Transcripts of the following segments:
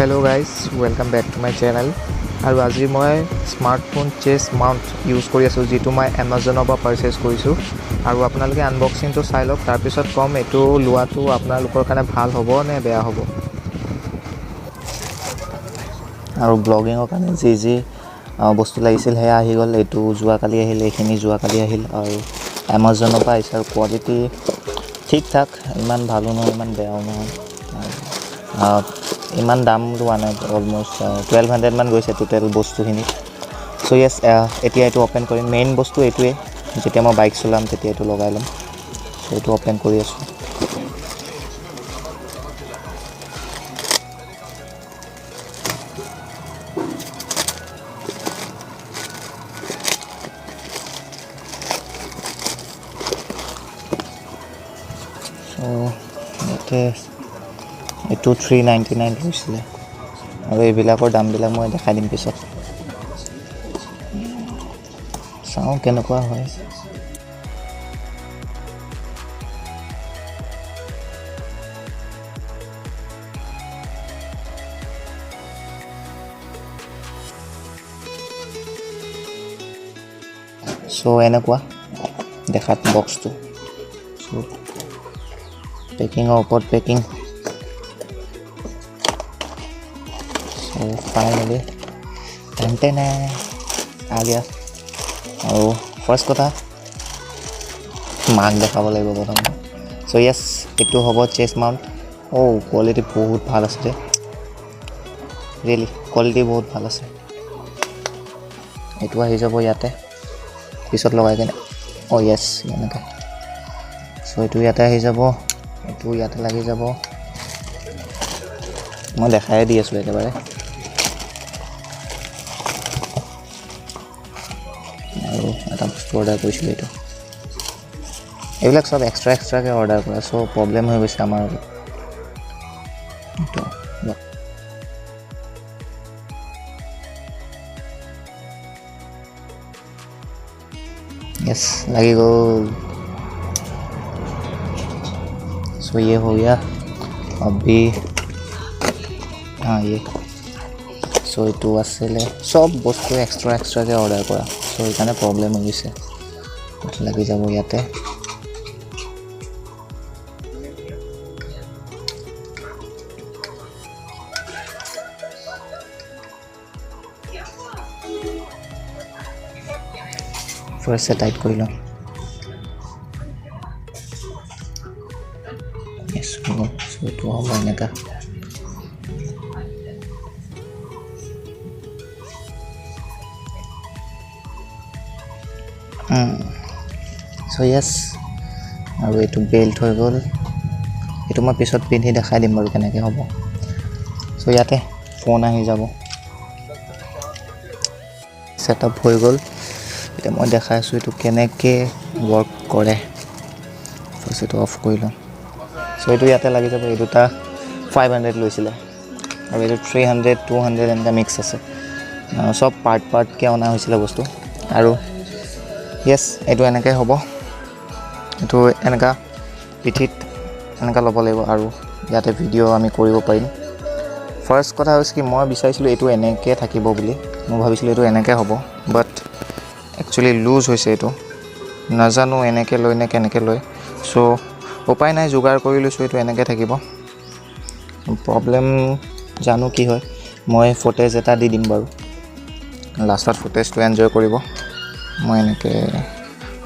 Hello guys, welcome back to my channel. আৰু আজি মই স্মাৰ্টফোন চেছ মাউণ্ট ইউজ কৰি আছোঁ যেটো মই Amazonৰ পৰা পাৰচেজ কৰিছোঁ আৰু আপোনালোকে আনবক্সিংটো চাই লওক তাৰ পিছত কম এটো লোৱাটো আপোনালোকৰ কাৰণে ভাল হ'ব নে বেয়া হ'ব আৰু ব্লগিংৰ কাৰণে যি বস্তু লাগিছিল হেয়া আহি গ'ল এটো জুৱা কালি আহিল এখিনি জুৱা কালি আহিল আৰু Amazonৰ পৰা ইছাৰ কোৱালিটি ঠিক ঠাক ইমান ভালো নহয় ইমান বেয়াও নহয় ইমান দাম লোৱা নাই অলমোস্ট 1200 মান গৈছে টোটাল বস্তুখিনি সো ইয়েস এতিয়া এটো ওপেন কৰিম মেইন বস্তু এটোৱে যেতিয়া মই বাইক চলাম তেতিয়া এটো লগাই লম সো এটো ওপেন কৰি আছো সো এতে এটো 399 লৈছিলে আৰু এইবিলাকৰ দামবিলাক মই দেখাই দিম পিছত চাও কেনেকুৱা হয় সো এনেকুৱা দেখাত বক্সটো সো পেকিংৰ ওপৰত পেকিং फाइनली टेंटेने आ गया और फर्स्ट कथा मार्क देखाब লাগিব প্ৰথম সো यस এটো হ'ব চেছ মাউন্ট ও কোয়ালিটি বহুত ভাল আছে ৰিয়েলি কোয়ালিটি বহুত ভাল আছে এটো আহি যাব ইয়াতে পিছত লগাই কেনে ও यस এনেকা সো এটো ইয়াতে আহি যাব এটো ইয়াতে লাগি যাব মই দেখাই দি আছো একেবাৰে আৰু এটা বস্তু অৰ্ডাৰ কৰিছিল এটো এইবিলাক সব এক্সট্ৰা কে অৰ্ডাৰ কৰা সো প্ৰবলেম হৈ গৈছে আমাৰ তো यस लगी गो सो ये हो गया अभी हाँ ये सो इटू आছিলে सब বস্তু এক্সট্ৰা কে অৰ্ডাৰ কৰা সো এখানে প্ৰবলেম হৈ গৈছে লাগি যাব ইয়াতে ফাৰ্স্ট টাইট কৰি লওঁ यस সো ইটু হ'ব এনেকা সো यस আৰু এটো বেল্ট হৈ গল এটো মই পিছত পিন্ধি দেখাই দিম বাৰু কেনেকৈ হ'ব সো ইয়াতে ফোন আহি যাব সেটআপ হৈ গল এটা মই দেখাই আছো এটো কেনেকৈ ওয়ার্ক কৰে ফাৰ্স্ট এটো অফ কৰি লওঁ সো এটো ইয়াতে লাগি যাব এই দুটা 500 লৈছিলে আৰু এটো 300 200 এনেকা মিক্স আছে সব পাৰ্ট কে অনা হৈছিল বস্তু আৰু यस এটো এনেকৈ হ'ব এটো এনেকা পিঠিত এনেকা ল'ব লাগিব আৰু ইয়াতে ভিডিও আমি কৰিব পাৰিম ফাৰ্স্ট কথা হৈছে কি মই বিচাৰিছিলো এটো এনেকৈ থাকিব বুলি মই ভাবিছিলো এটো এনেকৈ হ'ব বাট একচুয়ালি লুজ হৈছে এটো নাজানো এনেকৈ লৈ নে কেনেকৈ লৈ সো উপায় নাই যোগাৰ কৰি লৈছো এটো এনেকৈ থাকিব প্ৰবলেম জানো কি হয় মই ফুটেজ এটা দি দিম বাৰু লাষ্টত ফুটেজটো এনজয় কৰিব মই এনেকৈ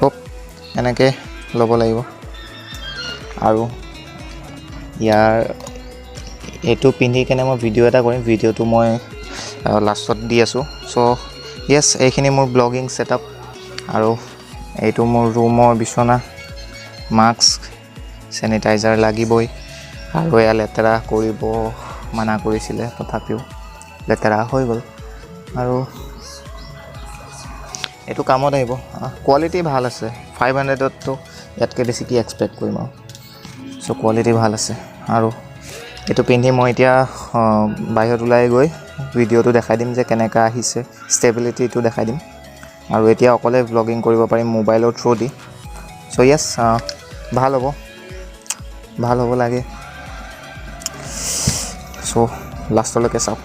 হোপ এনেকৈ ল'ব লাগিব আৰু ইয়াৰ এটো পিন্ধি কেনে মই ভিডিও এটা কৰিম ভিডিওটো মই লাষ্টত দি আছো সো यस এইখিনি মোৰ ব্লগিং সেটআপ আৰু এইটো মোৰ ৰুমৰ বিছনা মাস্ক স্যানিটাইজাৰ লাগিবই আৰু এয়া লেতেৰা কৰিব মানা কৰিছিলে তথাপিও লেতেৰা হৈ গ'ল আৰু এটো কামত আহিব কোয়ালিটি ভাল আছে 500 তো ইয়াতকে বেছি কি এক্সপেক্ট কৰিম সো কোয়ালিটি ভাল আছে আৰু এটো পিন্ধি মই এতিয়া বাহিৰত ওলাই গৈ ভিডিওটো দেখাই দিম যে কেনেকা আহিছে ষ্টেবিলিটিটো দেখাই দিম আৰু এতিয়া অকলে ব্লগিং কৰিব পাৰিম মোবাইলৰ থ্ৰু দি সো यस ভাল হ'ব লাগে সো লাষ্টলৈকে চাওক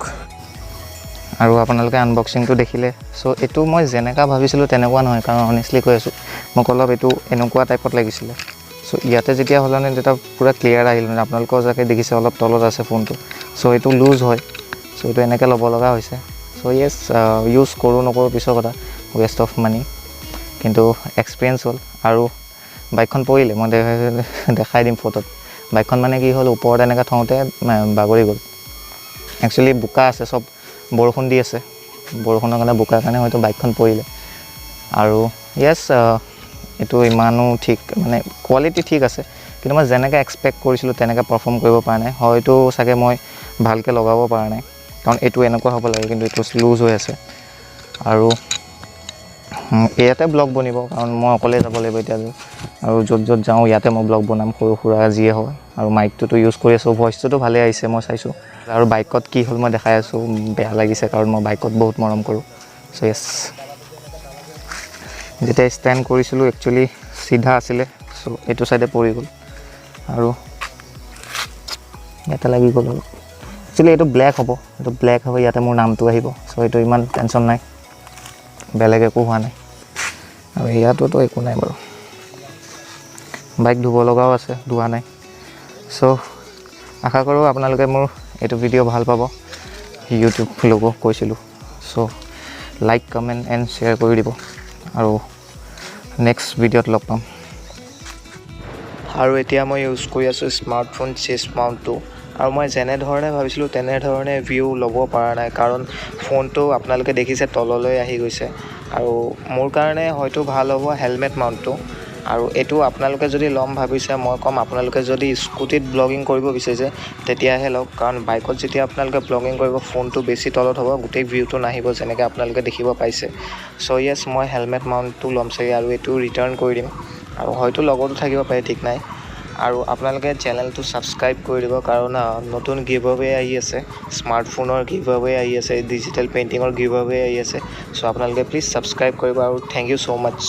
আৰু আপোনালোকে আনবক্সিংটো দেখিলে চ' এইটো মই যেনেকুৱা ভাবিছিলোঁ তেনেকুৱা নহয় কাৰণ অনেষ্টলি কৈ আছোঁ মোক অলপ এইটো এনেকুৱা টাইপত লাগিছিলে চ' ইয়াতে যেতিয়া হ'লে তেতিয়া পূৰা ক্লিয়াৰ আহিল মানে আপোনালোকেও যাকে দেখিছে অলপ তলত আছে ফোনটো চ' এইটো লুজ হয় চ' এইটো এনেকৈ ল'ব লগা হৈছে চ' য়েছ ইউজ কৰোঁ নকৰোঁ পিছৰ কথা ৱেষ্ট অফ মানি কিন্তু এক্সপিৰিয়েঞ্চ হ'ল আৰু বাইকখন পৰিলে মই দেখাই দিম ফটোত বাইকখন মানে কি হ'ল ওপৰত এনেকৈ থওঁতে বাগৰি গ'ল একচুৱেলি বোকা আছে চব বৰষুণ দি আছে বৰষুণৰ কাৰণে বোকাৰ কাৰণে হয়তো বাইকখন পৰিলে আৰু য়েছ এইটো ইমানো ঠিক মানে কোৱালিটি ঠিক আছে কিন্তু মই যেনেকৈ এক্সপেক্ট কৰিছিলোঁ তেনেকৈ পাৰফৰ্ম কৰিব পৰা নাই হয়তো চাগে মই ভালকৈ লগাব পৰা নাই কাৰণ এইটো এনেকুৱা হ'ব লাগে কিন্তু এইটো লুজ হৈ আছে আৰু ইয়াতে ব্লগ বনিব কাৰণ মই অকলে যাব লাগিব এতিয়া আৰু য'ত যাওঁ ইয়াতে মই ব্লগ বনাম সৰু সুৰা যিয়ে হয় আৰু মাইকটোতো ইউজ কৰি আছোঁ ভইচটোতো ভালে আহিছে মই চাইছোঁ আৰু বাইকত কি হ'ল মই দেখাই আছোঁ বেয়া লাগিছে কাৰণ মই বাইকত বহুত মৰম কৰোঁ চ' য়েছ যেতিয়া ষ্টেণ্ড কৰিছিলোঁ একচুৱেলি চিধা আছিলে চ' এইটো চাইডে পৰি গ'ল আৰু ইয়াতে লাগি গ'ল অলপ একচুৱেলি এইটো ব্লেক হ'ব ইয়াতে মোৰ নামটো আহিব চ' এইটো ইমান টেনশ্যন নাই বেলেগ একো হোৱা নাই আৰু ইয়াতোতো একো নাই বাৰু বাইক ধুব লগাও আছে ধোৱা নাই চ' আশা কৰোঁ আপোনালোকে মোৰ এইটো ভিডিঅ' ভাল পাব ইউটিউব লোগো কৈছিলোঁ চ' লাইক কমেণ্ট এণ্ড শ্বেয়াৰ কৰি দিব আৰু নেক্সট ভিডিঅ'ত লগ পাম আৰু এতিয়া মই ইউজ কৰি আছোঁ স্মাৰ্টফোন চেষ্ট মাউণ্টটো আৰু মই যেনেধৰণে ভাবিছিলোঁ তেনেধৰণে ভিউ ল'ব পৰা নাই কাৰণ ফোনটো আপোনালোকে দেখিছে তললৈ আহি গৈছে আৰু মোৰ কাৰণে হয়তো ভাল হ'ব হেলমেট মাউণ্টটো আৰু এইটো আপোনালোকে যদি ল'ম ভাবিছে মই ক'ম আপোনালোকে যদি স্কুটিত ব্লগিং কৰিব বিচাৰিছে তেতিয়াহে লওক কাৰণ বাইকত যেতিয়া আপোনালোকে ব্লগিং কৰিব ফোনটো বেছি তলত হ'ব গোটেই ভিউটো নাহিব যেনেকৈ আপোনালোকে দেখিব পাইছে চ' য়েছ মই হেলমেট মাউণ্টটো ল'ম চাগে আৰু এইটো ৰিটাৰ্ণ কৰি দিম আৰু হয়তো লগতো থাকিব পাৰে ঠিক নাই আৰু আপোনালোকে চেনেলটো ছাবস্ক্ৰাইব কৰি দিব কাৰণ নতুন গিভ আৱে আহি আছে স্মাৰ্টফোনৰ গিভ আৱে আহি আছে ডিজিটেল পেইণ্টিঙৰ গিভ আৱে আহি আছে চ' আপোনালোকে প্লিজ ছাবস্ক্ৰাইব কৰিব আৰু থেংক ইউ ছ' মাছ